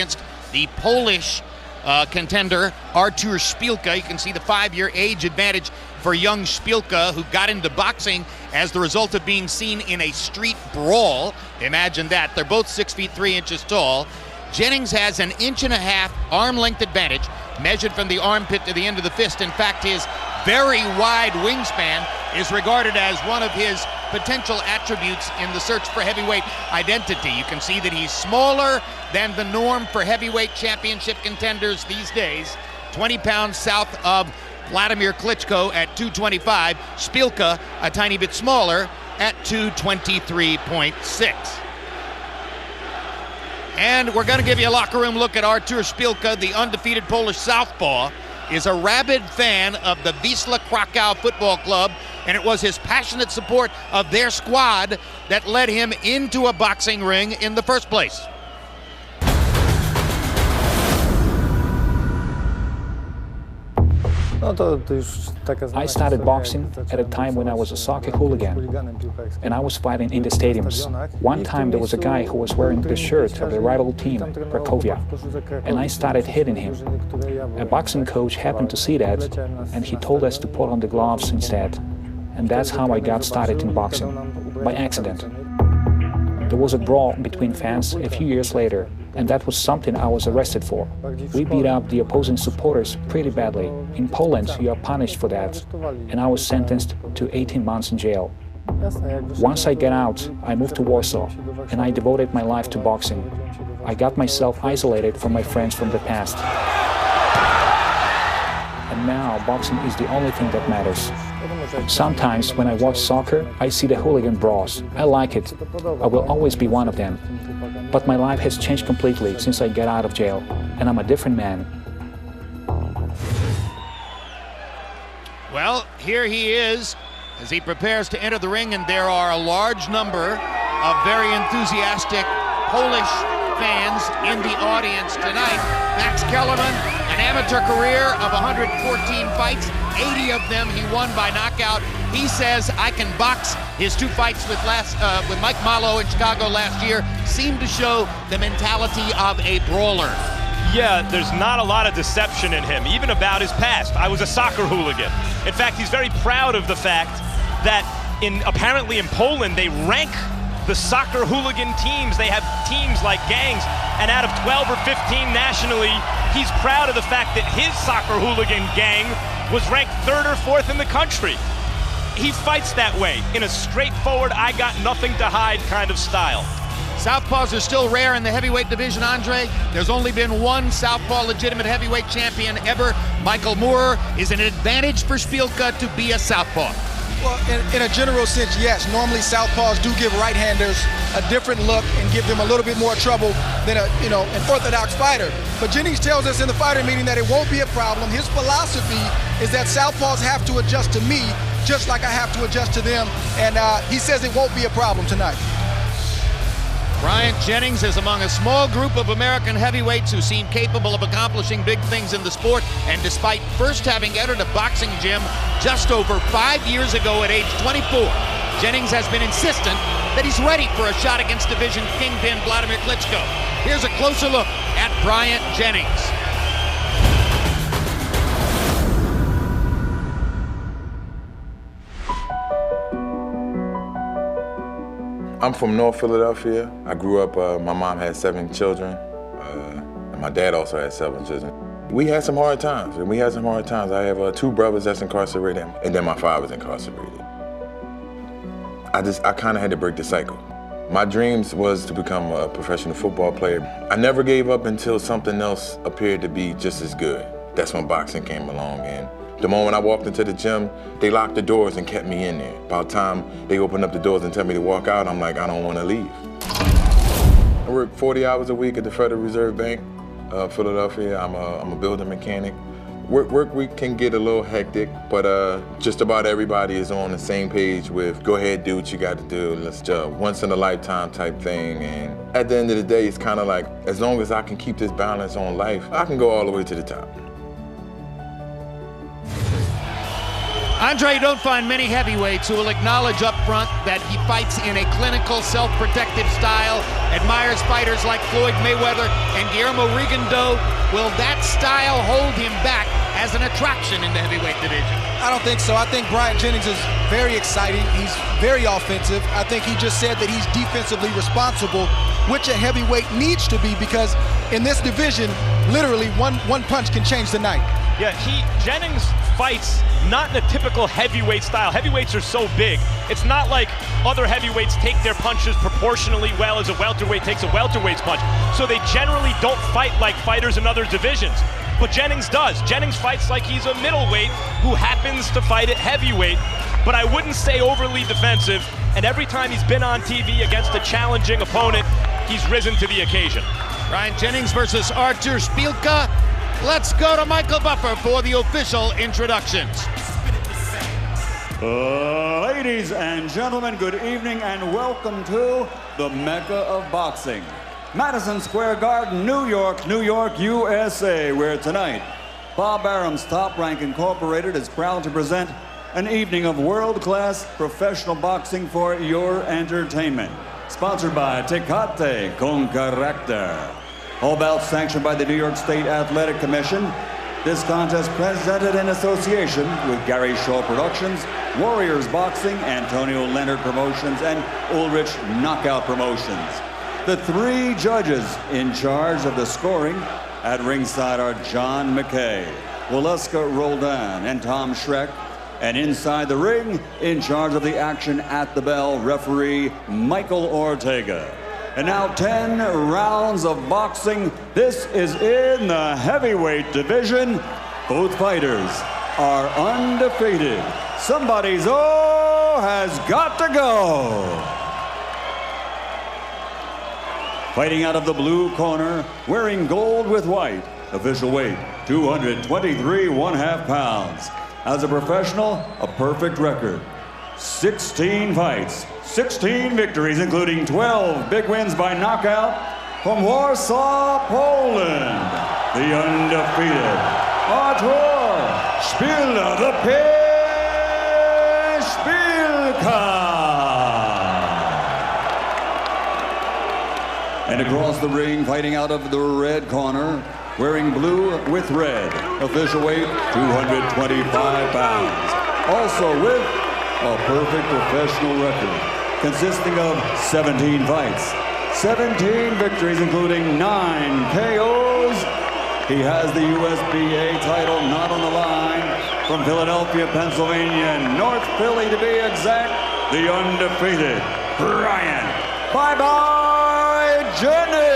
against the Polish contender Artur Szpilka. You can see the 5-year age advantage for young Szpilka, who got into boxing as the result of being seen in a street brawl. Imagine that. They're both 6 feet 3 inches tall. Jennings has an 1.5 inch arm length advantage measured from the armpit to the end of the fist. In fact, his very wide wingspan is regarded as one of his potential attributes in the search for heavyweight identity. You can see that he's smaller than the norm for heavyweight championship contenders these days. 20 pounds south of Vladimir Klitschko at 225. Szpilka a tiny bit smaller at 223.6. And we're going to give you a locker room look at Artur Szpilka. The undefeated Polish southpaw is a rabid fan of the Wisla Krakow football club, and it was his passionate support of their squad that led him into a boxing ring in the first place. I started boxing at a time when I was a soccer hooligan, and I was fighting in the stadiums. One time there was a guy who was wearing the shirt of the rival team, Cracovia, and I started hitting him. A boxing coach happened to see that, and he told us to put on the gloves instead. And that's how I got started in boxing, by accident. There was a brawl between fans a few years later, and that was something I was arrested for. We beat up the opposing supporters pretty badly. In Poland, you are punished for that, and I was sentenced to 18 months in jail. Once I got out, I moved to Warsaw, and I devoted my life to boxing. I got myself isolated from my friends from the past. And now, boxing is the only thing that matters. Sometimes, when I watch soccer, I see the hooligan brawls. I like it. I will always be one of them. But my life has changed completely since I got out of jail, and I'm a different man. Well, here he is as he prepares to enter the ring, and there are a large number of very enthusiastic Polish fans in the audience tonight. Max Kellerman, an amateur career of 114 fights, 80 of them he won by knockout. He says, I can box. His 2 fights with Mike Malo in Chicago last year seemed to show the mentality of a brawler. Yeah, there's not a lot of deception in him, even about his past. I was a soccer hooligan. In fact, he's very proud of the fact that apparently in Poland, they rank the soccer hooligan teams. They have teams like gangs, and out of 12 or 15 nationally, he's proud of the fact that his soccer hooligan gang was ranked 3rd or 4th in the country. He fights that way, in a straightforward, I got nothing to hide kind of style. Southpaws are still rare in the heavyweight division, Andre. There's only been one southpaw legitimate heavyweight champion ever. Michael Moore. Is an advantage for Szpilka to be a southpaw? Well, in a general sense, yes. Normally, southpaws do give right-handers a different look and give them a little bit more trouble than an orthodox fighter. But Jennings tells us in the fighter meeting that it won't be a problem. His philosophy is that southpaws have to adjust to me, just like I have to adjust to them. And he says it won't be a problem tonight. Bryant Jennings is among a small group of American heavyweights who seem capable of accomplishing big things in the sport, and despite first having entered a boxing gym just over 5 years ago at age 24, Jennings has been insistent that he's ready for a shot against division kingpin Vladimir Klitschko. Here's a closer look at Bryant Jennings. I'm from North Philadelphia. I grew up, my mom had 7 children, and my dad also had 7 children. We had some hard times, I have 2 brothers that's incarcerated, and then my father's incarcerated. I kind of had to break the cycle. My dreams was to become a professional football player. I never gave up until something else appeared to be just as good. That's when boxing came along, and the moment I walked into the gym, they locked the doors and kept me in there. By the time they opened up the doors and tell me to walk out, I'm like, I don't want to leave. I work 40 hours a week at the Federal Reserve Bank, Philadelphia. I'm a building mechanic. Work week can get a little hectic, but just about everybody is on the same page with go ahead, do what you got to do. Let's just once in a lifetime type thing. And at the end of the day, it's kind of like, as long as I can keep this balance on life, I can go all the way to the top. Andre, you don't find many heavyweights who will acknowledge up front that he fights in a clinical, self-protective style, admires fighters like Floyd Mayweather and Guillermo Rigondeaux. Will that style hold him back as an attraction in the heavyweight division? I don't think so. I think Bryant Jennings is very exciting. He's very offensive. I think he just said that he's defensively responsible, which a heavyweight needs to be, because in this division, literally one punch can change the night. Yeah, Jennings fights not in a typical heavyweight style. Heavyweights are so big. It's not like other heavyweights take their punches proportionally well as a welterweight takes a welterweight's punch. So they generally don't fight like fighters in other divisions. But Jennings does. Jennings fights like he's a middleweight who happens to fight at heavyweight. But I wouldn't say overly defensive. And every time he's been on TV against a challenging opponent, he's risen to the occasion. Bryant Jennings versus Artur Szpilka. Let's go to Michael Buffer for the official introductions. Ladies and gentlemen, good evening and welcome to the Mecca of Boxing. Madison Square Garden, New York, USA, where tonight, Bob Arum's Top Rank Incorporated is proud to present an evening of world-class professional boxing for your entertainment. Sponsored by Tecate con Carácter. All bouts sanctioned by the New York State Athletic Commission. This contest presented in association with Gary Shaw Productions, Warriors Boxing, Antonio Leonard Promotions, and Ulrich Knockout Promotions. The three judges in charge of the scoring at ringside are John McKay, Waleska Roldan, and Tom Schreck. And inside the ring, in charge of the action at the bell, referee Michael Ortega. And now 10 rounds of boxing. This is in the heavyweight division. Both fighters are undefeated. Somebody's has got to go. Fighting out of the blue corner, wearing gold with white, official weight 223 1/2 pounds. As a professional, a perfect record. 16 fights, 16 victories, including 12 big wins by knockout. From Warsaw, Poland, the undefeated Artur Szpilka, the Pin Szpilka. And across the ring, fighting out of the red corner, wearing blue with red, official weight 225 pounds. Also with a perfect professional record, consisting of 17 fights, 17 victories, including 9 KOs. He has the USBA title not on the line. From Philadelphia, Pennsylvania, North Philly to be exact, the undefeated Bryant Bye-Bye Jennings.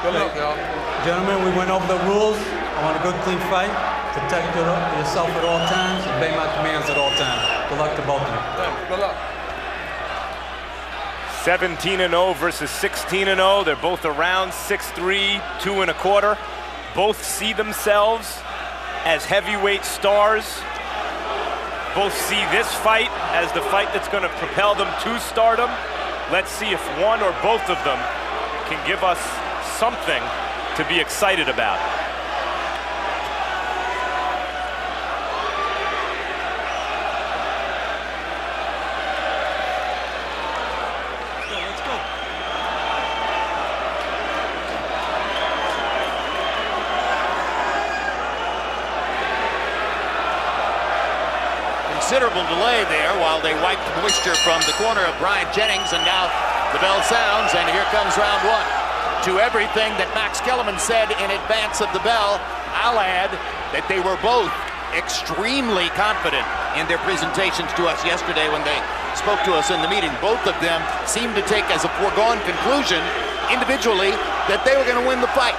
Good luck, y'all. Gentlemen, we went over the rules. I want a good, clean fight. Protect yourself at all times. Obey my commands at all times. Good luck to both of you. Good luck. 17-0 versus 16-0. They're both around 6'3", 2 1/4. Both see themselves as heavyweight stars. Both see this fight as the fight that's going to propel them to stardom. Let's see if one or both of them can give us something to be excited about. Considerable delay there while they wiped moisture from the corner of Bryant Jennings, and now the bell sounds, and here comes round one. To everything that Max Kellerman said in advance of the bell, I'll add that they were both extremely confident in their presentations to us yesterday when they spoke to us in the meeting. Both of them seemed to take as a foregone conclusion individually that they were going to win the fight.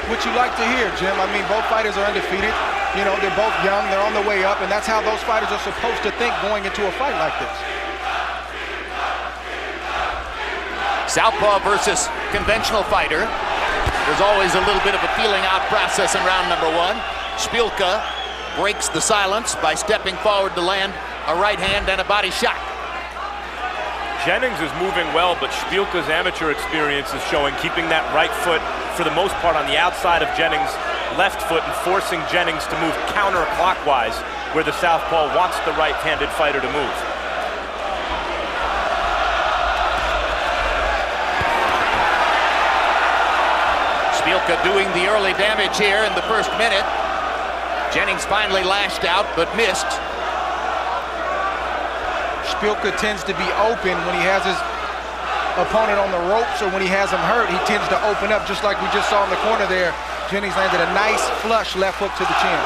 What you like to hear, Jim. I mean, both fighters are undefeated. You know, they're both young, they're on the way up, and that's how those fighters are supposed to think going into a fight like this. Southpaw versus conventional fighter. There's always a little bit of a feeling out process in round number one. Szpilka breaks the silence by stepping forward to land a right hand and a body shot. Jennings is moving well, but Szpilka's amateur experience is showing, keeping that right foot for the most part on the outside of Jennings' left foot and forcing Jennings to move counterclockwise where the southpaw wants the right-handed fighter to move. Szpilka doing the early damage here in the first minute. Jennings finally lashed out but missed. Szpilka tends to be open when he has his opponent on the ropes or when he has him hurt. He tends to open up, just like we just saw in the corner there. Jennings landed a nice flush left hook to the chin.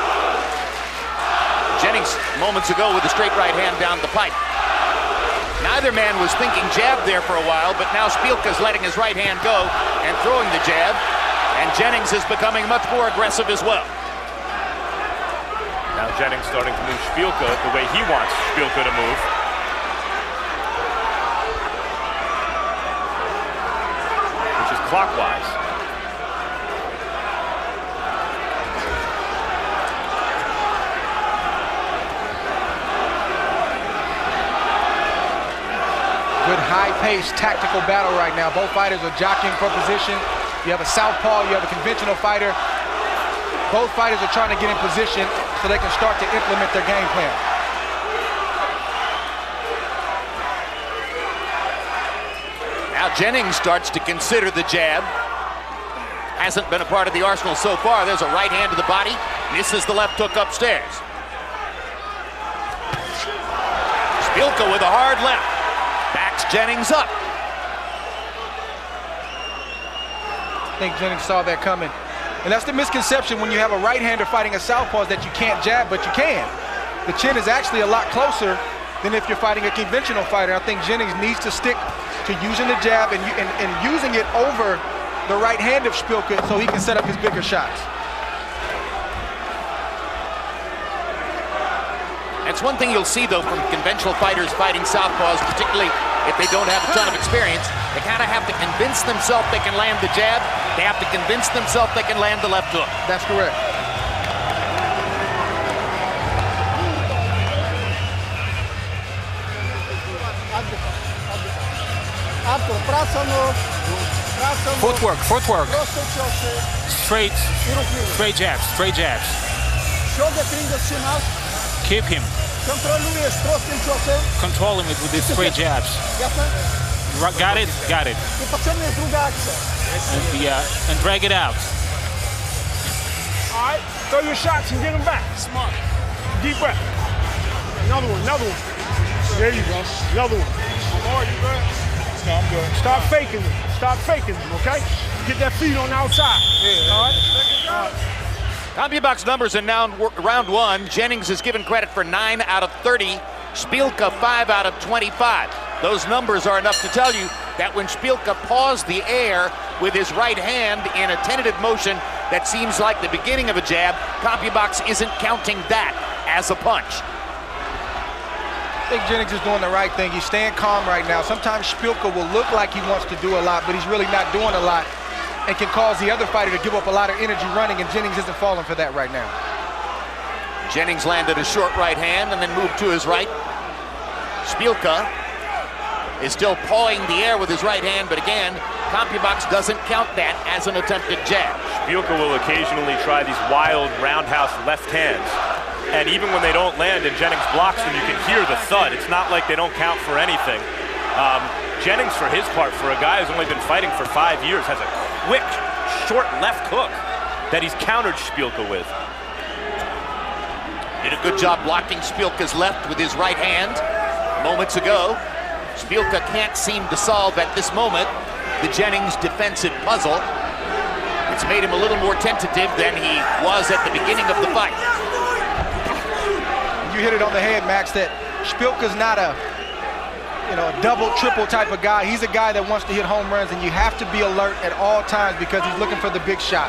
Jennings moments ago with a straight right hand down the pipe. Neither man was thinking jab there for a while, but now Szpilka's letting his right hand go and throwing the jab, and Jennings is becoming much more aggressive as well. Now Jennings starting to move Szpilka the way he wants Szpilka to move. Which is clockwise. Good high-paced tactical battle right now. Both fighters are jockeying for position. You have a southpaw, you have a conventional fighter. Both fighters are trying to get in position so they can start to implement their game plan. Now Jennings starts to consider the jab. Hasn't been a part of the arsenal so far. There's a right hand to the body. Misses the left hook upstairs. Szpilka with a hard left. Backs Jennings up. I think Jennings saw that coming. And that's the misconception when you have a right-hander fighting a southpaw, is that you can't jab, but you can. The chin is actually a lot closer than if you're fighting a conventional fighter. I think Jennings needs to stick to using the jab and using it over the right hand of Szpilka so he can set up his bigger shots. That's one thing you'll see, though, from conventional fighters fighting southpaws, particularly if they don't have a ton of experience. They kind of have to convince themselves they can land the jab. They have to convince themselves they can land the left hook. That's correct. Footwork, footwork. Straight jabs, straight jabs. Keep him. Control him with these straight jabs. Got it? Got it. And drag it out. All right, throw your shots and get them back. Smart. Deep breath. Another one, another one. There you go. Another one. More, you good? No, I'm good. Start faking them. Start faking them, okay? Get that feet on the outside. Yeah. All right? CompuBox numbers in round one. Jennings is given credit for 9 out of 30. Szpilka 5 out of 25. Those numbers are enough to tell you that when Szpilka paused the air with his right hand in a tentative motion that seems like the beginning of a jab, CompuBox isn't counting that as a punch. I think Jennings is doing the right thing. He's staying calm right now. Sometimes Szpilka will look like he wants to do a lot, but he's really not doing a lot, and can cause the other fighter to give up a lot of energy running, and Jennings isn't falling for that right now. Jennings landed a short right hand and then moved to his right. Szpilka is still pawing the air with his right hand, but again, CompuBox doesn't count that as an attempted jab. Szpilka will occasionally try these wild roundhouse left hands, and even when they don't land and Jennings blocks them, you can hear the thud. It's not like they don't count for anything. Jennings, for his part, for a guy who's only been fighting for 5 years, has a quick, short left hook that he's countered Szpilka with. Did a good job blocking Szpilka's left with his right hand moments ago. Szpilka can't seem to solve at this moment the Jennings defensive puzzle. It's made him a little more tentative than he was at the beginning of the fight. You hit it on the head, Max, that Szpilka's not a double, triple type of guy. He's a guy that wants to hit home runs, and you have to be alert at all times because he's looking for the big shot.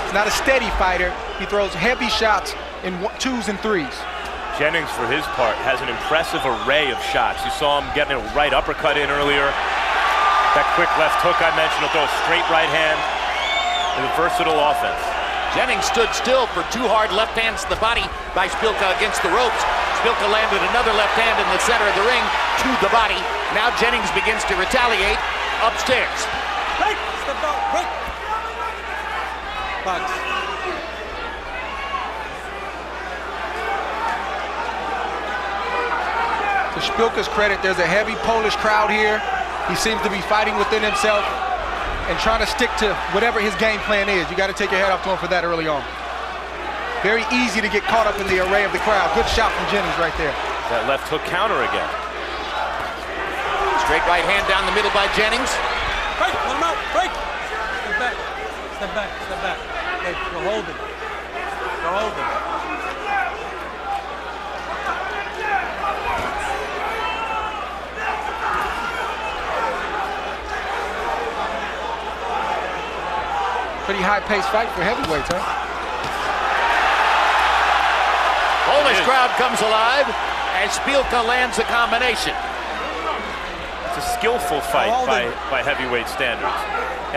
He's not a steady fighter. He throws heavy shots in 2s and 3s. Jennings, for his part, has an impressive array of shots. You saw him getting a right uppercut in earlier. That quick left hook I mentioned, he'll throw a straight right hand. And a versatile offense. Jennings stood still for 2 hard left hands to the body by Szpilka against the ropes. Szpilka landed another left hand in the center of the ring to the body. Now Jennings begins to retaliate upstairs. Break! Step out! Break! Box. To Szpilka's credit, there's a heavy Polish crowd here. He seems to be fighting within himself and trying to stick to whatever his game plan is. You got to take your hat off to him for that early on. Very easy to get caught up in the array of the crowd. Good shot from Jennings right there. That left hook counter again. Straight right hand down the middle by Jennings. Break! Let him out! Break! Step back. Step back. Step back. Hey, you're holding. You're holding. Pretty high-paced fight for heavyweights, huh? Polish crowd comes alive as Szpilka lands a combination. It's a skillful fight by heavyweight standards.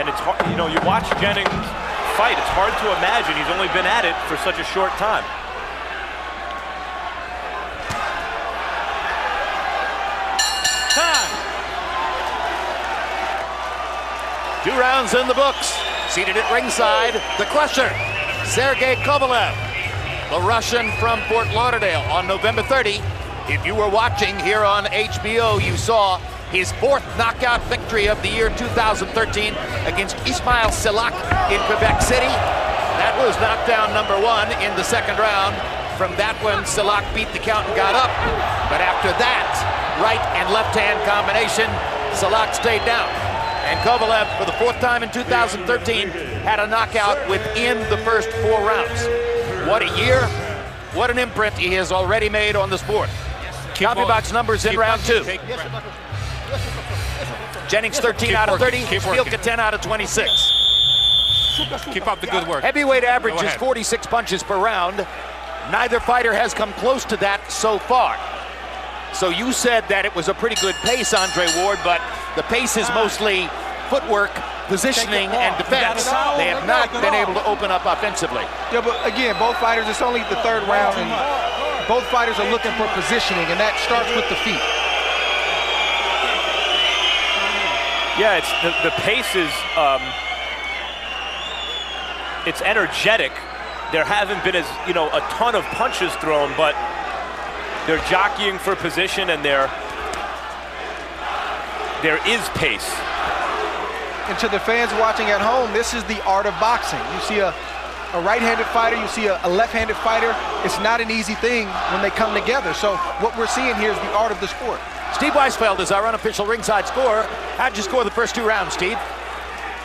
And it's hard, you know, you watch Jennings fight, it's hard to imagine he's only been at it for such a short time. Time! 2 rounds in the books. Seated at ringside, the Crusher, Sergey Kovalev, the Russian from Fort Lauderdale. On November 30, if you were watching here on HBO, you saw his 4th knockout victory of the year 2013 against Ismail Silak in Quebec City. That was knockdown number 1 in the 2nd round. From that one, Silak beat the count and got up. But after that, right and left hand combination, Silak stayed down. And Kovalev, for the 4th time in 2013, had a knockout within the first 4 rounds. What a year, what an imprint he has already made on the sport. Copy box numbers in round 2. Jennings 13 out of 30, Szpilka 10 out of 26. Keep up the good work. Heavyweight average is 46 punches per round. Neither fighter has come close to that so far. So you said that it was a pretty good pace, Andre Ward, but the pace is mostly footwork, positioning, and defense. They have not been able to open up offensively. Yeah, but again, both fighters, it's only the 3rd round, and both fighters are looking for positioning, and that starts with the feet. Yeah, it's the pace is, it's energetic. There haven't been a ton of punches thrown, but they're jockeying for position, and there is pace. And to the fans watching at home, this is the art of boxing. You see a right-handed fighter, you see a left-handed fighter. It's not an easy thing when they come together. So what we're seeing here is the art of the sport. Steve Weisfeld is our unofficial ringside scorer. How'd you score the first 2 rounds, Steve?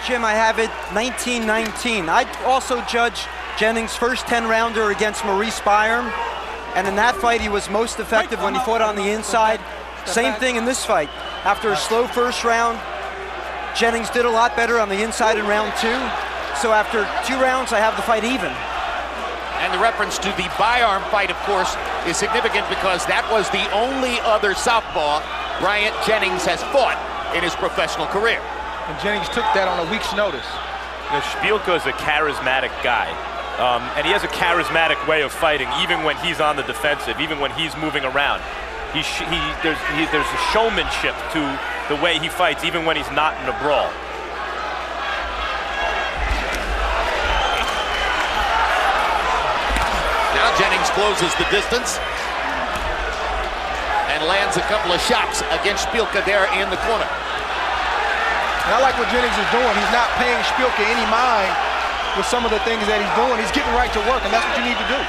Jim, I have it 19-19. I'd also judge Jennings' first 10-rounder against Maurice Byram. And in that fight, he was most effective when he fought on the inside. Same thing in this fight. After a slow first round, Jennings did a lot better on the inside in round 2. So after 2 rounds, I have the fight even. And the reference to the Byram fight, of course, is significant because that was the only other southpaw Bryant Jennings has fought in his professional career. And Jennings took that on a week's notice. You know, Szpilka is a charismatic guy. And he has a charismatic way of fighting, even when he's on the defensive, even when he's moving around. There's a showmanship to the way he fights, even when he's not in a brawl. Now Jennings closes the distance and lands a couple of shots against Szpilka there in the corner. And I like what Jennings is doing. He's not paying Szpilka any mind with some of the things that he's doing. He's getting right to work, and that's what you need to do.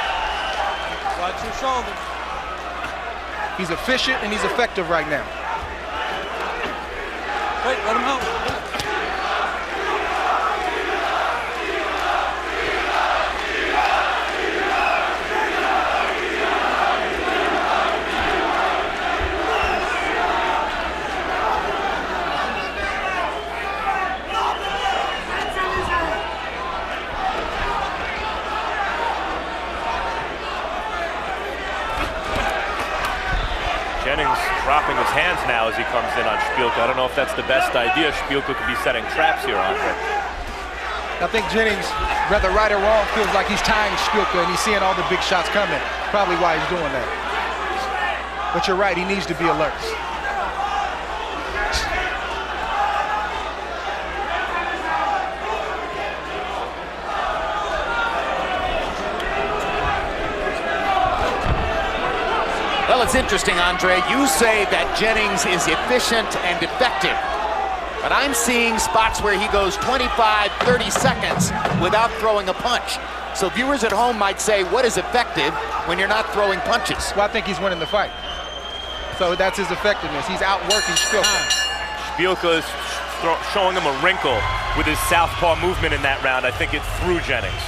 Watch your shoulders. He's efficient and he's effective right now. Wait, let him out. Jennings dropping his hands now as he comes in on Szpilka. I don't know if that's the best idea. Szpilka could be setting traps here, Andre. I think Jennings, whether right or wrong, feels like he's tying Szpilka and he's seeing all the big shots coming. Probably why he's doing that. But you're right, he needs to be alert. Well, it's interesting, Andre. You say that Jennings is efficient and effective, but I'm seeing spots where he goes 25, 30 seconds without throwing a punch. So viewers at home might say, what is effective when you're not throwing punches? Well, I think he's winning the fight. So that's his effectiveness. He's outworking Szpilka. Szpilka is showing him a wrinkle with his southpaw movement in that round. I think it threw Jennings.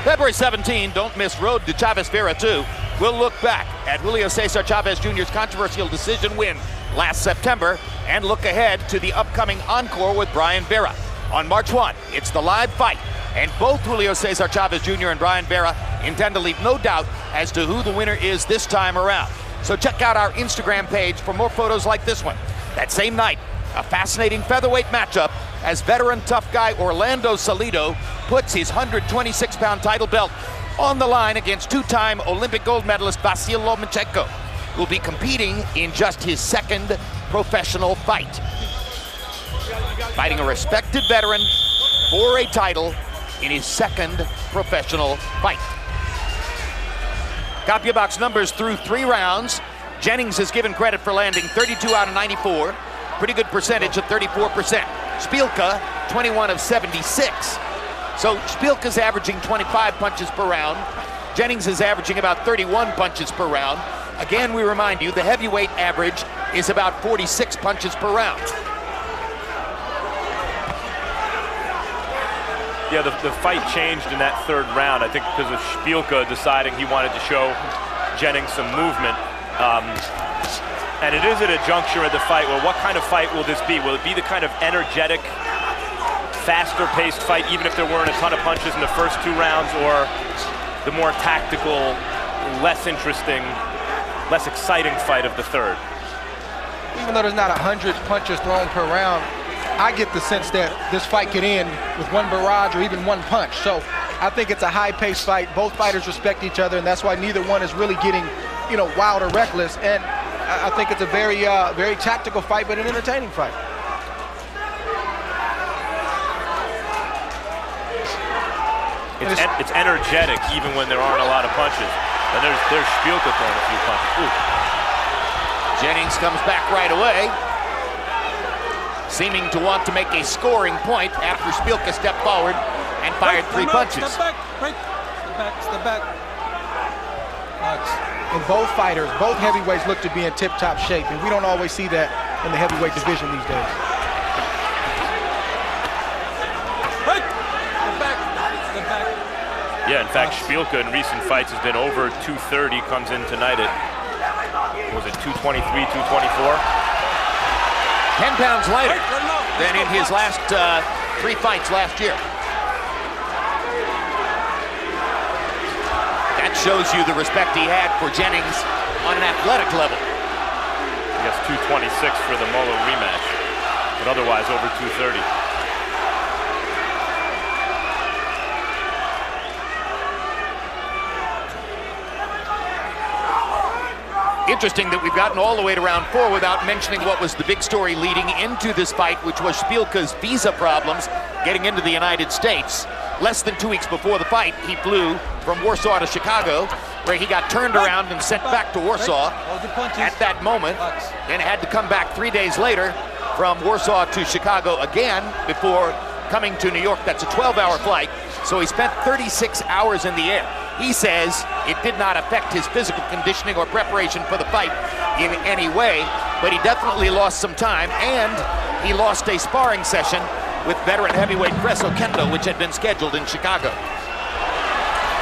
February 17, don't miss Road to Chavez Vera 2. We'll look back at Julio Cesar Chavez Jr.'s controversial decision win last September and look ahead to the upcoming encore with Bryant Vera. On March 1, it's the live fight, and both Julio Cesar Chavez Jr. and Bryant Vera intend to leave no doubt as to who the winner is this time around. So check out our Instagram page for more photos like this one. That same night, a fascinating featherweight matchup as veteran tough guy Orlando Salido puts his 126-pound title belt on the line against two-time Olympic gold medalist Vasyl Lomachenko, who will be competing in just his second professional fight. Fighting a respected veteran for a title in his second professional fight. Copy box numbers through 3 rounds. Jennings is given credit for landing 32 out of 94. Pretty good percentage of 34%. Szpilka, 21 of 76. So Szpilka's averaging 25 punches per round. Jennings is averaging about 31 punches per round. Again, we remind you, the heavyweight average is about 46 punches per round. Yeah, the fight changed in that 3rd round, I think because of Szpilka deciding he wanted to show Jennings some movement. And it is at a juncture of the fight. Well, what kind of fight will this be? Will it be the kind of energetic, faster-paced fight, even if there weren't a ton of punches in the first 2 rounds, or the more tactical, less interesting, less exciting fight of the 3rd? Even though there's not 100 punches thrown per round, I get the sense that this fight could end with one barrage or even one punch. So I think it's a high-paced fight. Both fighters respect each other, and that's why neither one is really getting, wild or reckless. And I think it's a very, very tactical fight, but an entertaining fight. It's energetic even when there aren't a lot of punches. And there's Szpilka throwing a few punches. Ooh. Jennings comes back right away, seeming to want to make a scoring point after Szpilka stepped forward and fired 3 punches. Step back, right. Step back. And both fighters, both heavyweights look to be in tip-top shape, and we don't always see that in the heavyweight division these days. Right. Step back. Yeah, in fact, Szpilka in recent fights has been over 230, comes in tonight at, was it 223, 224? 10 pounds lighter than in his last 3 fights last year. That shows you the respect he had for Jennings on an athletic level. I guess 226 for the Muller rematch, but otherwise over 230. Interesting that we've gotten all the way to round 4 without mentioning what was the big story leading into this fight, which was Szpilka's visa problems getting into the United States. Less than 2 weeks before the fight, he flew from Warsaw to Chicago, where he got turned around and sent back to Warsaw at that moment, then had to come back 3 days later from Warsaw to Chicago again before coming to New York. That's a 12-hour flight, so he spent 36 hours in the air. He says it did not affect his physical conditioning or preparation for the fight in any way, but he definitely lost some time, and he lost a sparring session with veteran heavyweight Chris Okendo, which had been scheduled in Chicago.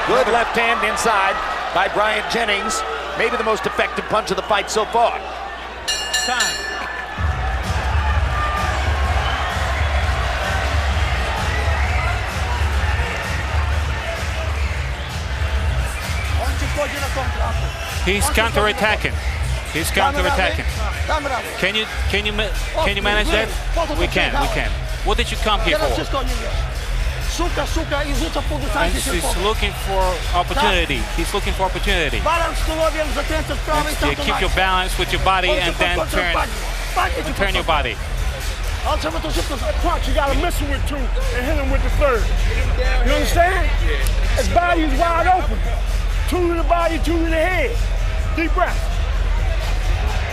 Good left hand inside by Bryant Jennings. Maybe the most effective punch of the fight so far. Time. He's counter-attacking. He's counter-attacking. Can you manage that? We can. What did you come here for? And he's looking for opportunity. He's looking for opportunity. And keep your balance with your body and then turn your body. Punch, you gotta miss him with two and hit him with the third. You understand? His body is wide open. Two to the body, two to the head. Deep breath.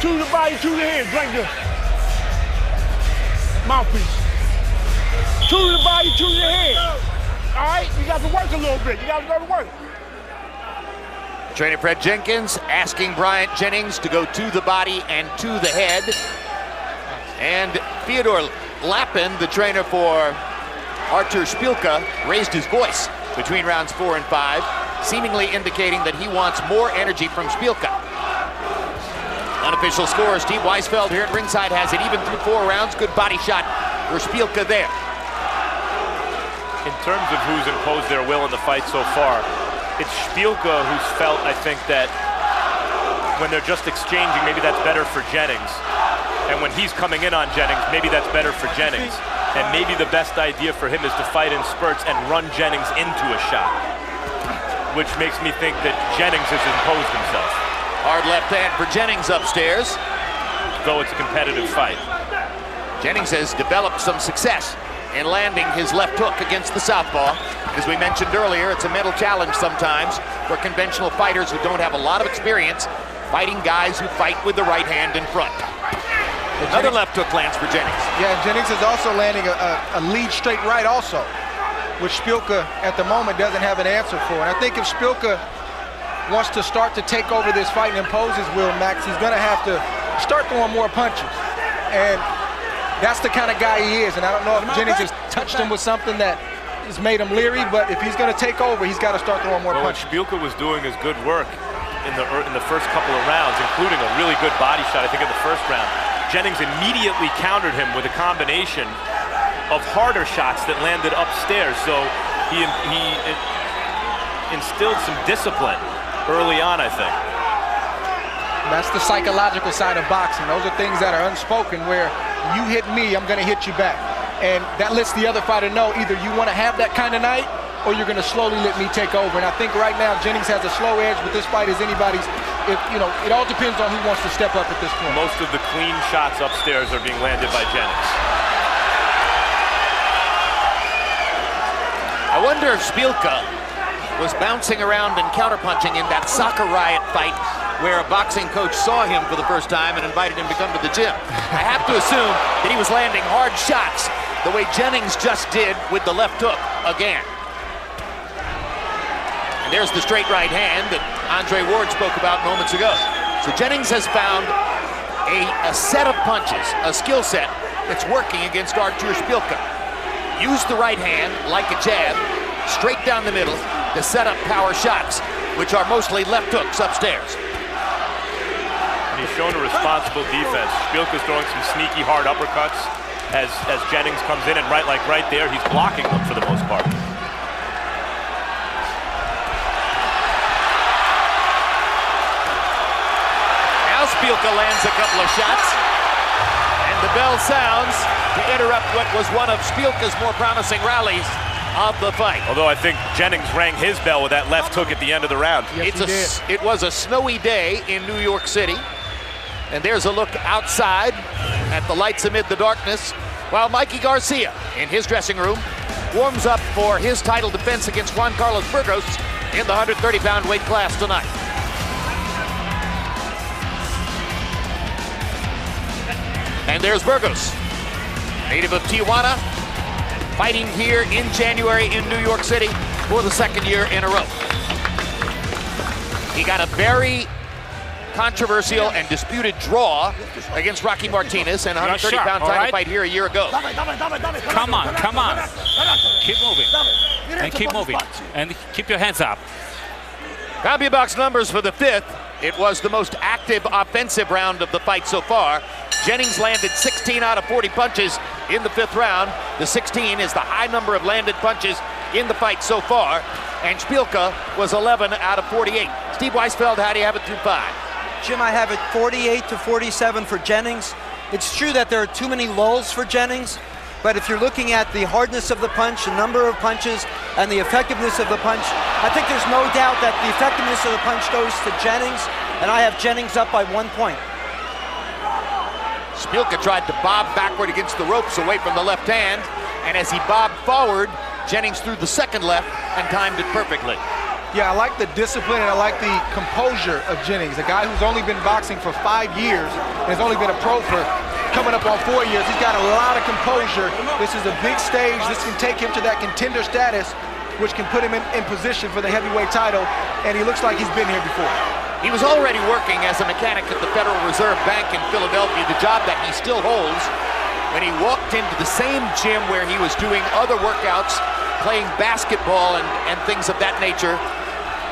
Two to the body, two to the head. Drink this. Mouthpiece. Two to the body, two to the head. All right? You got to work a little bit. You got to go to work. Trainer Fred Jenkins asking Bryant Jennings to go to the body and to the head. And Fyodor Lapin, the trainer for Artur Szpilka, raised his voice between rounds 4 and 5, seemingly indicating that he wants more energy from Szpilka. Unofficial score, Steve Weisfeld here at ringside has it even through 4 rounds. Good body shot for Szpilka there. In terms of who's imposed their will in the fight so far, it's Szpilka who's felt, I think, that when they're just exchanging, maybe that's better for Jennings. And when he's coming in on Jennings, maybe that's better for Jennings. And maybe the best idea for him is to fight in spurts and run Jennings into a shot, which makes me think that Jennings has imposed himself. Hard left hand for Jennings upstairs. Though it's a competitive fight. Jennings has developed some success in landing his left hook against the southpaw. As we mentioned earlier, it's a mental challenge sometimes for conventional fighters who don't have a lot of experience fighting guys who fight with the right hand in front. Another left hook lands for Jennings. Yeah, Jennings is also landing a lead straight right also, which Szpilka at the moment doesn't have an answer for. And I think if Szpilka wants to start to take over this fight and impose his will, Max, he's going to have to start throwing more punches. And that's the kind of guy he is. And I don't know if Jennings has touched him with something that has made him leery, but if he's going to take over, he's got to start throwing more punches. What Szpilka was doing is good work in the first couple of rounds, including a really good body shot, I think, in the first round. Jennings immediately countered him with a combination of harder shots that landed upstairs. So he instilled some discipline early on, I think. That's the psychological side of boxing. Those are things that are unspoken, where you hit me, I'm going to hit you back. And that lets the other fighter know either you want to have that kind of night or you're going to slowly let me take over. And I think right now Jennings has a slow edge, but this fight is anybody's. It all depends on who wants to step up at this point. Most of the clean shots upstairs are being landed by Jennings. I wonder if Szpilka was bouncing around and counterpunching in that Soccer Riot fight where a boxing coach saw him for the first time and invited him to come to the gym. I have to assume that he was landing hard shots the way Jennings just did with the left hook again. And there's the straight right hand that Andre Ward spoke about moments ago. So Jennings has found a set of punches, a skill set that's working against Artur Szpilka. Use the right hand like a jab, straight down the middle to set up power shots, which are mostly left hooks upstairs. And he's shown a responsible defense. Szpilka's throwing some sneaky hard uppercuts as Jennings comes in, and right there, he's blocking them for the most part. Szpilka lands a couple of shots, and the bell sounds to interrupt what was one of Szpilka's more promising rallies of the fight. Although I think Jennings rang his bell with that left hook at the end of the round. Yes, it was a snowy day in New York City, and there's a look outside at the lights amid the darkness, while Mikey Garcia in his dressing room warms up for his title defense against Juan Carlos Burgos in the 130-pound weight class tonight. And there's Burgos, native of Tijuana, fighting here in January in New York City for the second year in a row. He got a very controversial and disputed draw against Rocky Martinez in a 130-pound title fight here a year ago. Come on. Keep moving. And keep moving. And keep your hands up. CompuBox numbers for the 5th. It was the most active offensive round of the fight so far. Jennings landed 16 out of 40 punches in the 5th round. The 16 is the high number of landed punches in the fight so far. And Szpilka was 11 out of 48. Steve Weisfeld, how do you have it through 5? Jim, I have it 48-47 for Jennings. It's true that there are too many lulls for Jennings, but if you're looking at the hardness of the punch, the number of punches, and the effectiveness of the punch, I think there's no doubt that the effectiveness of the punch goes to Jennings, and I have Jennings up by 1 point. Szpilka tried to bob backward against the ropes away from the left hand, and as he bobbed forward, Jennings threw the second left and timed it perfectly. Yeah, I like the discipline and I like the composure of Jennings, a guy who's only been boxing for 5 years and has only been a pro for coming up on 4 years. He's got a lot of composure. This is a big stage. This can take him to that contender status, which can put him in position for the heavyweight title, and he looks like he's been here before. He was already working as a mechanic at the Federal Reserve Bank in Philadelphia, the job that he still holds, when he walked into the same gym where he was doing other workouts, playing basketball and things of that nature,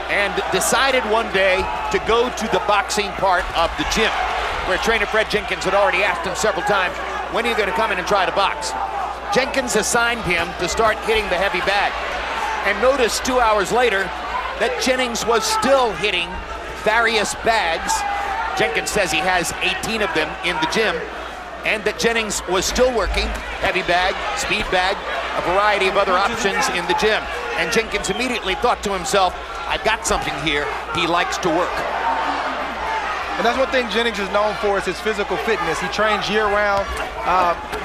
and decided one day to go to the boxing part of the gym, where trainer Fred Jenkins had already asked him several times, when are you going to come in and try to box? Jenkins assigned him to start hitting the heavy bag. And notice 2 hours later that Jennings was still hitting various bags. Jenkins says he has 18 of them in the gym, and that Jennings was still working heavy bag, speed bag, a variety of other options in the gym. And Jenkins immediately thought to himself, I've got something here. He likes to work. And that's one thing Jennings is known for, is his physical fitness. He trains year-round,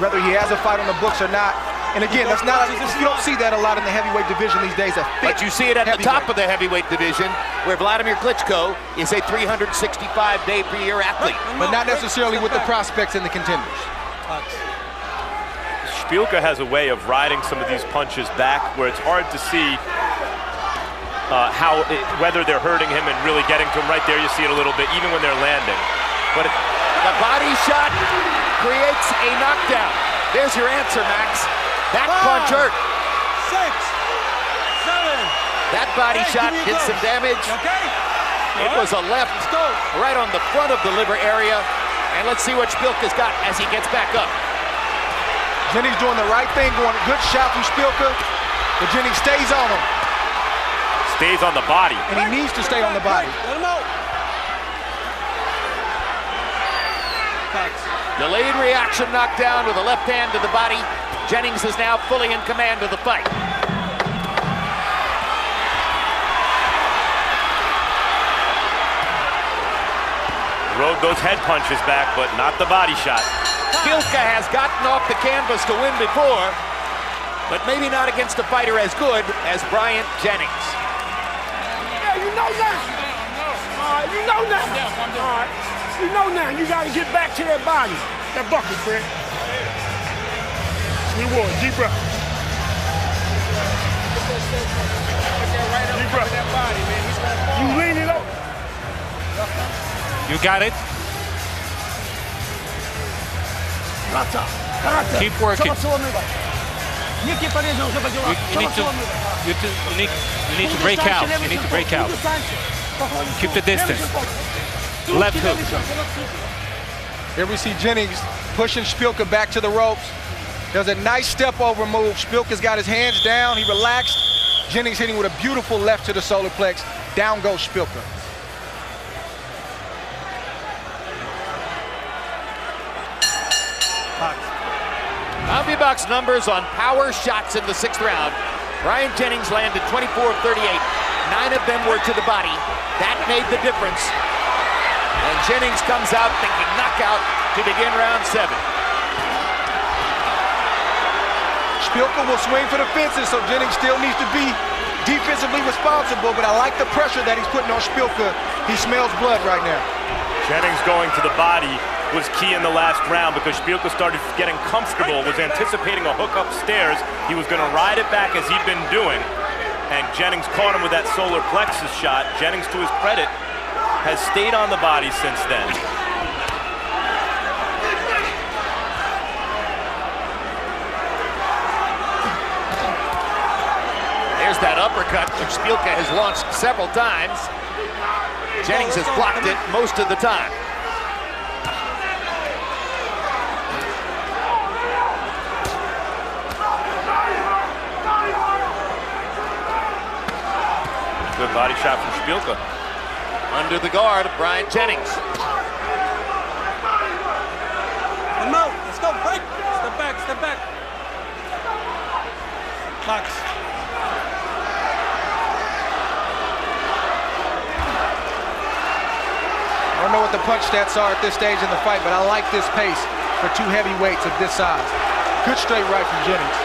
whether he has a fight on the books or not. And again, that's not, you don't see that a lot in the heavyweight division these days. But you see it at the top of the heavyweight division, where Vladimir Klitschko is a 365-day-per-year athlete. But not necessarily with the prospects and the contenders. Szpilka has a way of riding some of these punches back where it's hard to see whether they're hurting him and really getting to him. Right there, you see it a little bit, even when they're landing. But the body shot creates a knockdown. There's your answer, Max. That punch hurt. 6, 7. That body shot did some damage. It was a left right on the front of the liver area. And let's see what Szpilka's got as he gets back up. Jennings doing the right thing, going a good shot from Szpilka, but Jennings stays on him. Stays on the body. And he needs to stay on the body. Let him out. Delayed reaction knockdown with a left hand to the body. Jennings is now fully in command of the fight. Rode those head punches back, but not the body shot. Szpilka has gotten off the canvas to win before, but maybe not against a fighter as good as Bryant Jennings. Yeah, you know now. You know now. All right. You know now. You got to get back to that body. That bucket, Fred. Sweet water. Deep breath. Deep breath. You lean it over. You got it. Keep working. You need to break out. You need to break out. Keep the distance. Left hook. Here we see Jennings pushing Szpilka back to the ropes. There's a nice step over move. Szpilka's got his hands down. He relaxed. Jennings hitting with a beautiful left to the solar plex. Down goes Szpilka. CompuBox numbers on power shots in the 6th round. Bryant Jennings landed 24 of 38. 9 of them were to the body. That made the difference. And Jennings comes out thinking knockout to begin round 7. Szpilka will swing for the fences, so Jennings still needs to be defensively responsible, but I like the pressure that he's putting on Szpilka. He smells blood right now. Jennings going to the body was key in the last round because Szpilka started getting comfortable, was anticipating a hook upstairs. He was going to ride it back as he'd been doing, and Jennings caught him with that solar plexus shot. Jennings, to his credit, has stayed on the body since then. There's that uppercut, which Szpilka has launched several times. Jennings has blocked it most of the time. Good body shot from Szpilka. under the guard of Bryant Jennings. Come out. Let's go. Break. Step back. Step back. Box. I don't know what the punch stats are at this stage in the fight, but I like this pace for two heavyweights of this size. Good straight right from Jennings.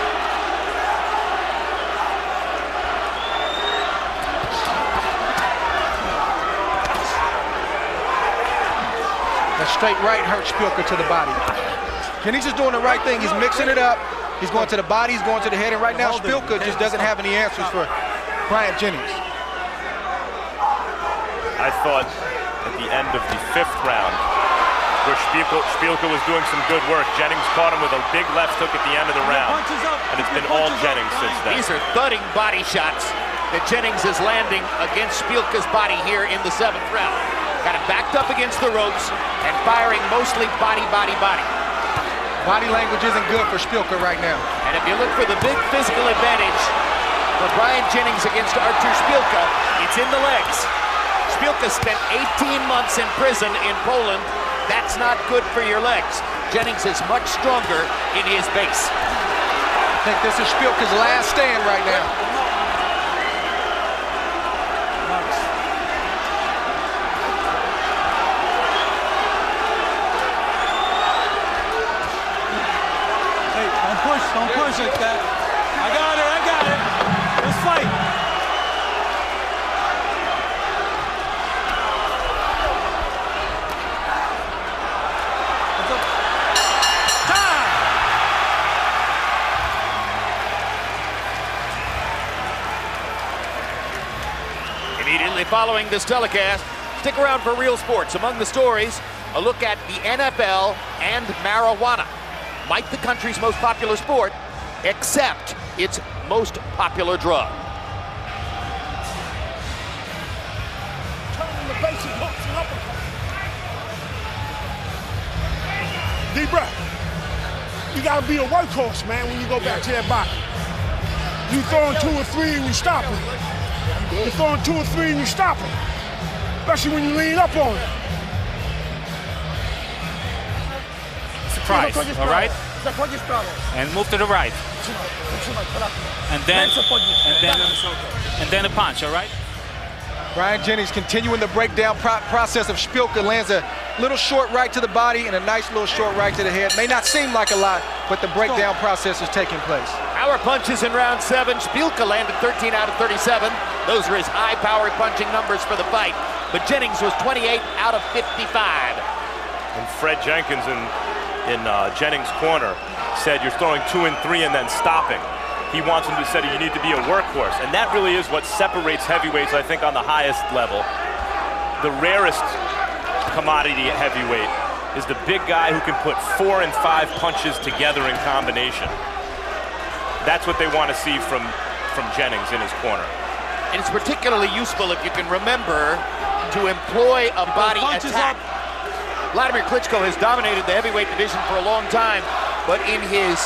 That straight right hurts Szpilka to the body. Jennings is doing the right thing. He's mixing it up. He's going to the body, he's going to the head, and right now Szpilka just doesn't have any answers for Bryant Jennings. I thought at the end of the 5th round, where Szpilka was doing some good work, Jennings caught him with a big left hook at the end of the round, and it's been all Jennings since then. These are thudding body shots that Jennings is landing against Szpilka's body here in the 7th round. Got him backed up against the ropes and firing mostly body, body, body. Body language isn't good for Szpilka right now. And if you look for the big physical advantage for Bryant Jennings against Artur Szpilka, it's in the legs. Szpilka spent 18 months in prison in Poland. That's not good for your legs. Jennings is much stronger in his base. I think this is Szpilka's last stand right now. Don't push like that. I got it. Let's fight. Time. Immediately following this telecast, stick around for Real Sports. Among the stories, a look at the NFL and marijuana. Might the country's most popular sport, except its most popular drug. Deep breath. You gotta be a workhorse, man, when you go back to that body. You throwing 2 or 3 and you stop it. You're throwing 2 or 3 and you stop it. Especially when you lean up on it. Surprise, all right? And move to the right. And then a punch, all right? Bryant Jennings continuing the breakdown process of Szpilka, lands a little short right to the body and a nice little short right to the head. May not seem like a lot, but the breakdown process is taking place. Power punches in round 7. Szpilka landed 13 out of 37. Those are his high-powered punching numbers for the fight. But Jennings was 28 out of 55. And Fred Jenkins in Jennings' corner said you're throwing 2 and 3 and then stopping. He wants him to say you need to be a workhorse, and that really is what separates heavyweights, I think, on the highest level. The rarest commodity heavyweight is the big guy who can put 4 and 5 punches together in combination. That's what they want to see from Jennings in his corner. And it's particularly useful if you can remember to employ a body attack. Vladimir Klitschko has dominated the heavyweight division for a long time, but in his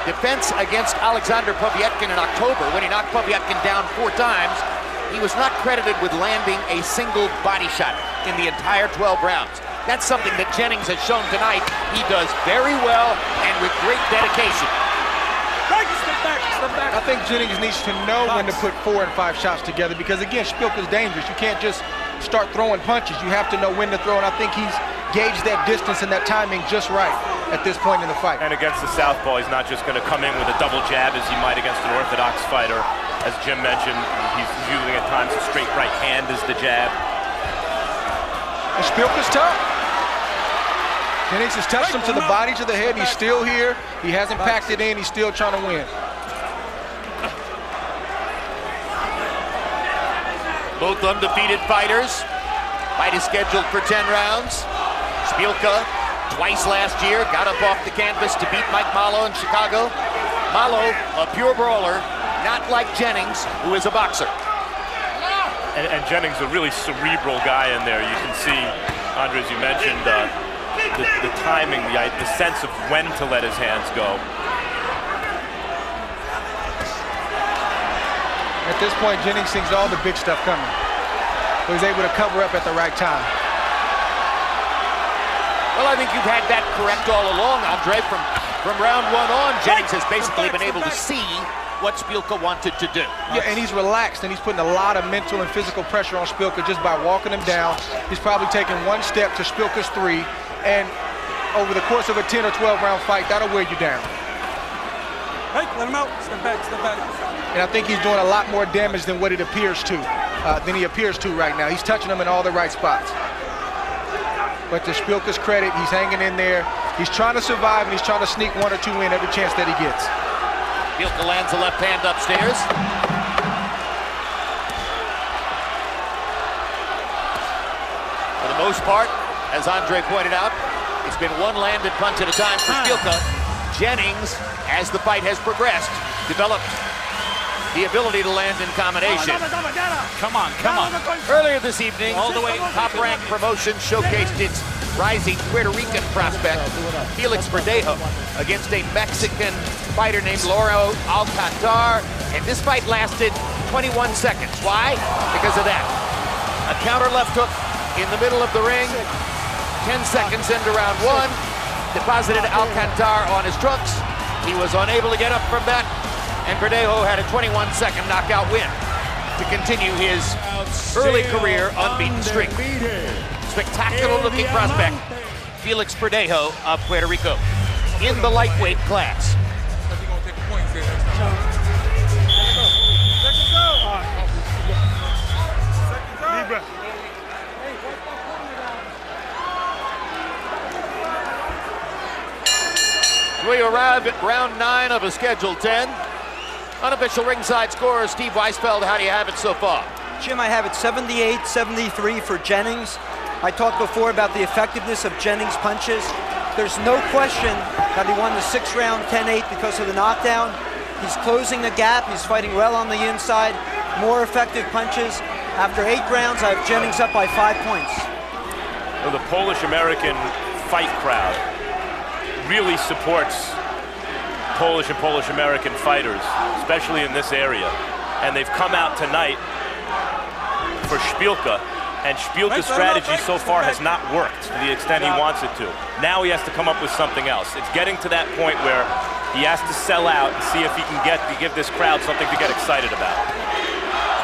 defense against Alexander Povetkin in October, when he knocked Povetkin down 4 times, he was not credited with landing a single body shot in the entire 12 rounds. That's something that Jennings has shown tonight. He does very well and with great dedication. Step back. I think Jennings needs to know when to put 4 and 5 shots together because, again, Szpilka's dangerous. You can't just start throwing punches. You have to know when to throw, and I think he's gauged that distance and that timing just right at this point in the fight. And against the southpaw, he's not just going to come in with a double jab as he might against an orthodox fighter. As Jim mentioned, he's using at times a straight right hand as the jab. And Szpilka's tough. Jennings has touched him to the body, to the head. He's still here. He hasn't packed it in. He's still trying to win. Both undefeated fighters. Fight is scheduled for 10 rounds. Szpilka, twice last year, got up off the canvas to beat Mike Malo in Chicago. Malo, a pure brawler, not like Jennings, who is a boxer. And Jennings, a really cerebral guy in there. You can see, Andre, as you mentioned, the timing, the sense of when to let his hands go. At this point, Jennings sees all the big stuff coming. So he's able to cover up at the right time. Well, I think you've had that correct all along, Andre. From round one on, Jennings has basically been able to see what Szpilka wanted to do. Yeah, and he's relaxed, and he's putting a lot of mental and physical pressure on Szpilka just by walking him down. He's probably taking one step to Szpilka's 3, and over the course of a 10 or 12 round fight, that'll wear you down. Hey, let him out. Step back, step back. And I think he's doing a lot more damage than what it appears to, right now. He's touching him in all the right spots. But to Szpilka's credit, he's hanging in there. He's trying to survive, and he's trying to sneak 1 or 2 in every chance that he gets. Szpilka lands a left hand upstairs. For the most part, as Andre pointed out, it's been one landed punch at a time for Szpilka. Jennings, as the fight has progressed, developed the ability to land in combination. Come on, come on. Earlier this evening, Top Rank Promotions showcased its rising Puerto Rican prospect, Felix Verdejo, against a Mexican fighter named Lauro Alcantar, and this fight lasted 21 seconds. Why? Because of that. A counter left hook in the middle of the ring, 10 seconds into round 1, deposited Alcantar on his trunks. He was unable to get up from that, and Verdejo had a 21-second knockout win to continue his early career unbeaten streak. Spectacular-looking prospect, Felix Verdejo of Puerto Rico, in the lightweight class. We arrive at round 9 of a scheduled 10. Unofficial ringside scorer Steve Weisfeld, how do you have it so far? Jim, I have it 78-73 for Jennings. I talked before about the effectiveness of Jennings' punches. There's no question that he won the 6th round 10-8 because of the knockdown. He's closing the gap. He's fighting well on the inside. More effective punches. After 8 rounds, I have Jennings up by 5 points. Well, the Polish-American fight crowd really supports Polish and Polish-American fighters, especially in this area. And they've come out tonight for Szpilka, and Szpilka's strategy so far has not worked to the extent he wants it to. Now he has to come up with something else. It's getting to that point where he has to sell out and see if he can give this crowd something to get excited about.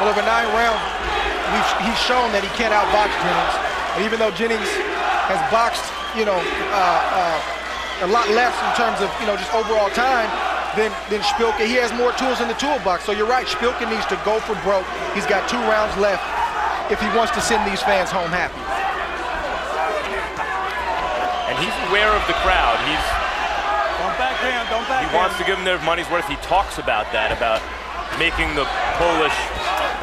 Well, over 9 rounds, he's shown that he can't outbox Jennings. And even though Jennings has boxed, a lot less in terms of, just overall time than Szpilka, he has more tools in the toolbox. So you're right, Szpilka needs to go for broke. He's got 2 rounds left if he wants to send these fans home happy. And he's aware of the crowd. Don't backhand, don't backhand. He wants to give them their money's worth. He talks about that, about making the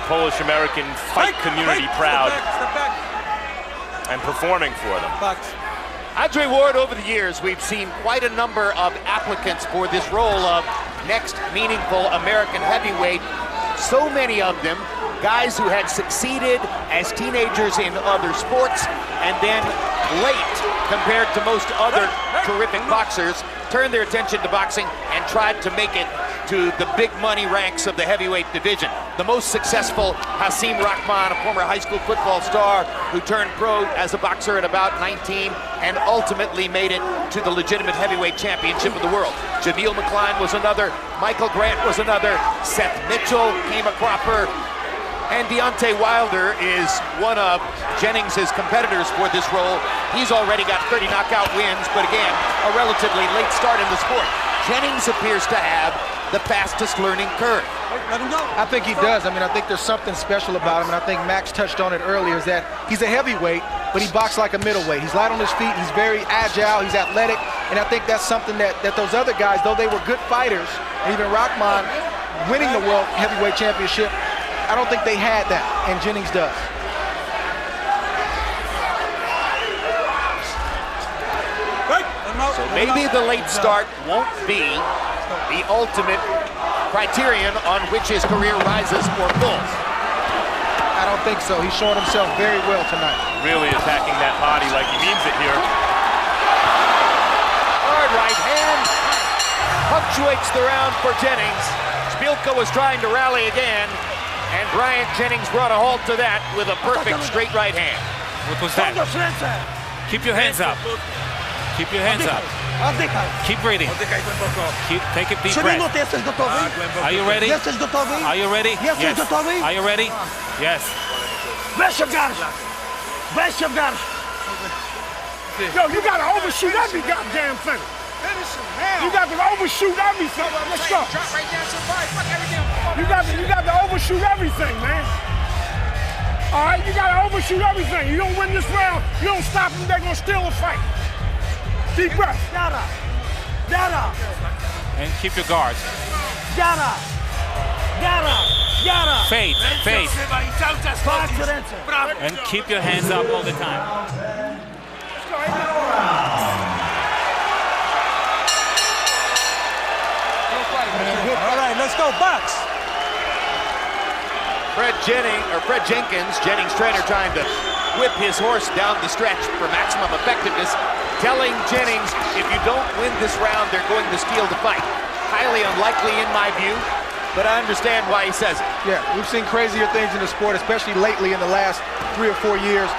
Polish-American fight community proud and performing for them. Andre Ward, over the years, we've seen quite a number of applicants for this role of next meaningful American heavyweight. So many of them guys who had succeeded as teenagers in other sports and then late, compared to most other terrific boxers, turned their attention to boxing and tried to make it to the big money ranks of the heavyweight division. The most successful, Hasim Rahman, a former high school football star who turned pro as a boxer at about 19 and ultimately made it to the legitimate heavyweight championship of the world. Jameel McCline was another, Michael Grant was another, Seth Mitchell came a cropper, and Deontay Wilder is one of Jennings' competitors for this role. He's already got 30 knockout wins, but again, a relatively late start in the sport. Jennings appears to have the fastest learning curve. I think he does. I think there's something special about him, and I think Max touched on it earlier, is that he's a heavyweight, but he boxes like a middleweight. He's light on his feet, he's very agile, he's athletic, and I think that's something that those other guys, though they were good fighters, and even Rahman winning the World Heavyweight Championship, I don't think they had that, and Jennings does. So maybe the late start won't be the ultimate criterion on which his career rises or falls. I don't think so. He's showing himself very well tonight. Really attacking that body like he means it here. Hard right hand punctuates the round for Jennings. Szpilka was trying to rally again, And Bryant Jennings brought a halt to that with a perfect straight right hand. What was that? Keep your hands up. Keep your hands up. Keep breathing. Take a deep breath. Are you ready? Are you ready? Yes. Are you ready? Yes. Yo, you gotta overshoot every goddamn thing. You got to overshoot everything. Let's go. You got to overshoot everything, man. All right, you got to overshoot everything. You don't win this round, you don't stop them, they're going to steal a fight. Deep breath. And keep your guards. Fade. And keep your hands up all the time. All right, let's go, box. Fred Jenkins, Jennings' trainer, trying to whip his horse down the stretch for maximum effectiveness, telling Jennings, if you don't win this round, they're going to steal the fight. Highly unlikely in my view, but I understand why he says it. Yeah, we've seen crazier things in the sport, especially lately in the last 3 or 4 years.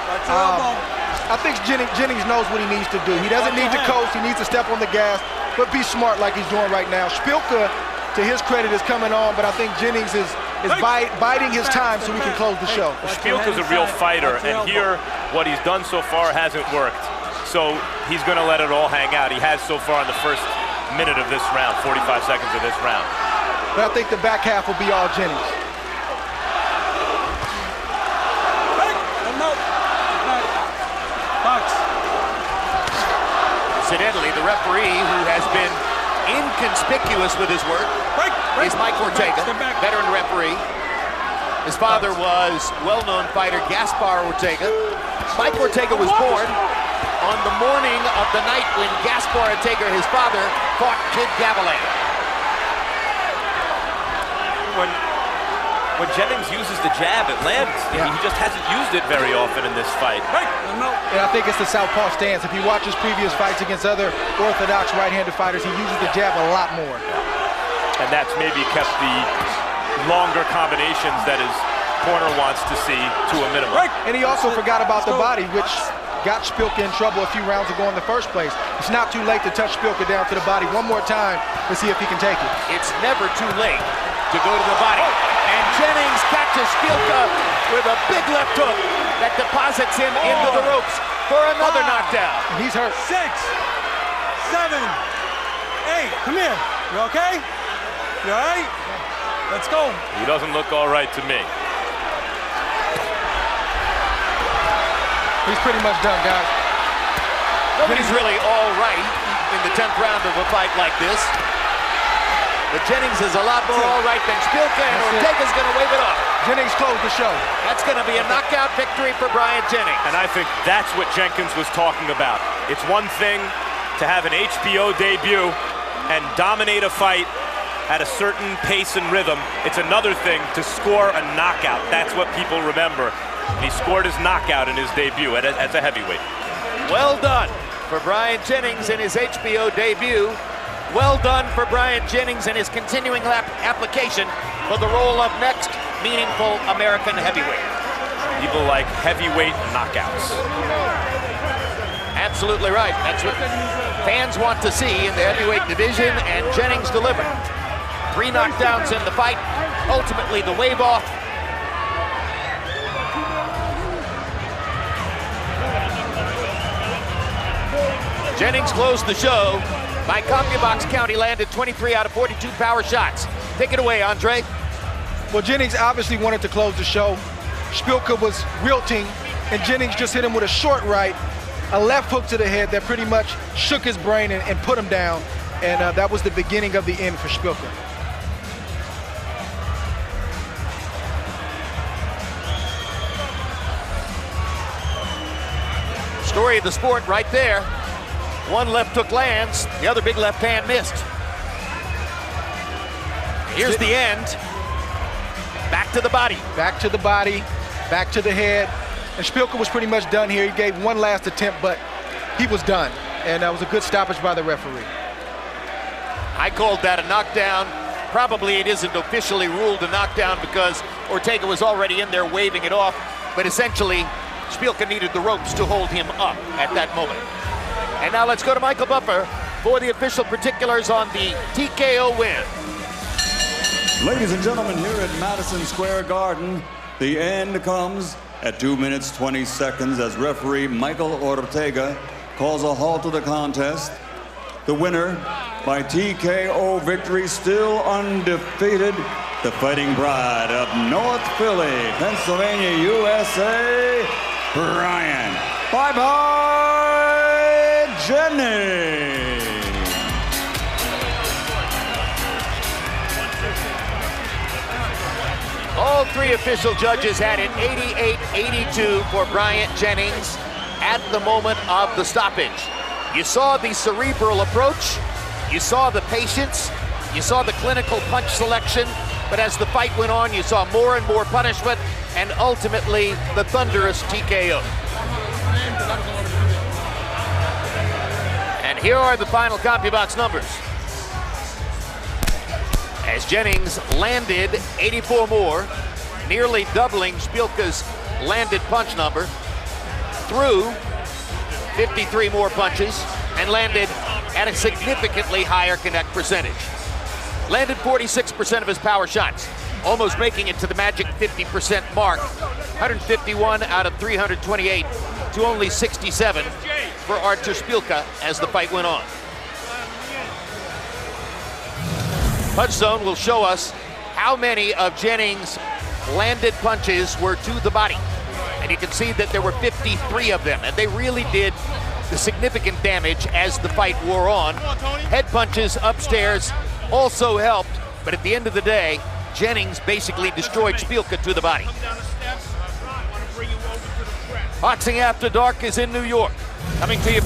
I think Jennings knows what he needs to do. He doesn't need to coast, he needs to step on the gas, but be smart like he's doing right now. Szpilka, to his credit, is coming on, but I think Jennings is biding his time so we can close the show. Szpilka's a real fighter, and here, what he's done so far hasn't worked. So he's going to let it all hang out. He has so far in the first minute of this round, 45 seconds of this round. But I think the back half will be all Jennings. Incidentally, the referee, who has been inconspicuous with his work, is Mike Ortega, veteran referee. His father was well-known fighter Gaspar Ortega. Mike Ortega was born on the morning of the night when Gaspar Ortega, his father, fought Kid Gavilan. When Jennings uses the jab, it lands. He just hasn't used it very often in this fight. And I think it's the southpaw stance. If you watch his previous fights against other orthodox right-handed fighters, he uses the jab a lot more. And that's maybe kept the longer combinations that his corner wants to see to a minimum. And he also forgot about the body, which got Szpilka in trouble a few rounds ago in the first place. It's not too late to touch Szpilka down to the body one more time to see if he can take it. It's never too late to go to the body. And Jennings catches Szpilka with a big left hook that deposits him into the ropes for another knockdown. He's hurt. 6, 7, 8. Come here. You okay? You all right? Let's go. He doesn't look all right to me. He's pretty much done, guys. Nobody's really all right in the 10th round of a fight like this. But Jennings is a lot more all right than Szpilka, and Ortega's going to wave it off. Jennings closed the show. That's going to be a knockout victory for Bryant Jennings. And I think that's what Jenkins was talking about. It's one thing to have an HBO debut and dominate a fight at a certain pace and rhythm. It's another thing to score a knockout. That's what people remember. He scored his knockout in his debut as a heavyweight. Well done for Bryant Jennings in his HBO debut. Well done for Bryant Jennings in his continuing application for the role of next meaningful American heavyweight. People like heavyweight knockouts. Absolutely right. That's what fans want to see in the heavyweight division, and Jennings delivered. 3 knockdowns in the fight, ultimately the wave off. Jennings closed the show. By CompuBox count, he landed 23 out of 42 power shots. Take it away, Andre. Well, Jennings obviously wanted to close the show. Szpilka was wilting, and Jennings just hit him with a short right, a left hook to the head that pretty much shook his brain and put him down. And that was the beginning of the end for Szpilka. Story of the sport right there. One left hook lands, the other big left hand missed. Here's the end. Back to the body. Back to the body, back to the head. And Szpilka was pretty much done here. He gave one last attempt, but he was done. And that was a good stoppage by the referee. I called that a knockdown. Probably it isn't officially ruled a knockdown because Ortega was already in there waving it off, but essentially Szpilka needed the ropes to hold him up at that moment. And now let's go to Michael Buffer for the official particulars on the TKO win. Ladies and gentlemen, here at Madison Square Garden, the end comes at 2 minutes 20 seconds as referee Michael Ortega calls a halt to the contest. The winner by TKO victory, still undefeated, the Fighting Pride of North Philly, Pennsylvania, USA, Bryant. Bye-bye, Jennings. All three official judges had it 88-82 for Bryant Jennings at the moment of the stoppage. You saw the cerebral approach, you saw the patience, you saw the clinical punch selection, but as the fight went on, you saw more and more punishment, and ultimately the thunderous TKO. And here are the final CompuBox numbers. As Jennings landed 84 more, nearly doubling Szpilka's landed punch number, threw 53 more punches, and landed at a significantly higher connect percentage. Landed 46% of his power shots, almost making it to the magic 50% mark. 151 out of 328 to only 67 for Artur Szpilka as the fight went on. Punch Zone will show us how many of Jennings' landed punches were to the body. And you can see that there were 53 of them, and they really did the significant damage as the fight wore on. Head punches upstairs also helped, but at the end of the day, Jennings basically destroyed Szpilka to the body. Boxing After Dark is in New York, coming to you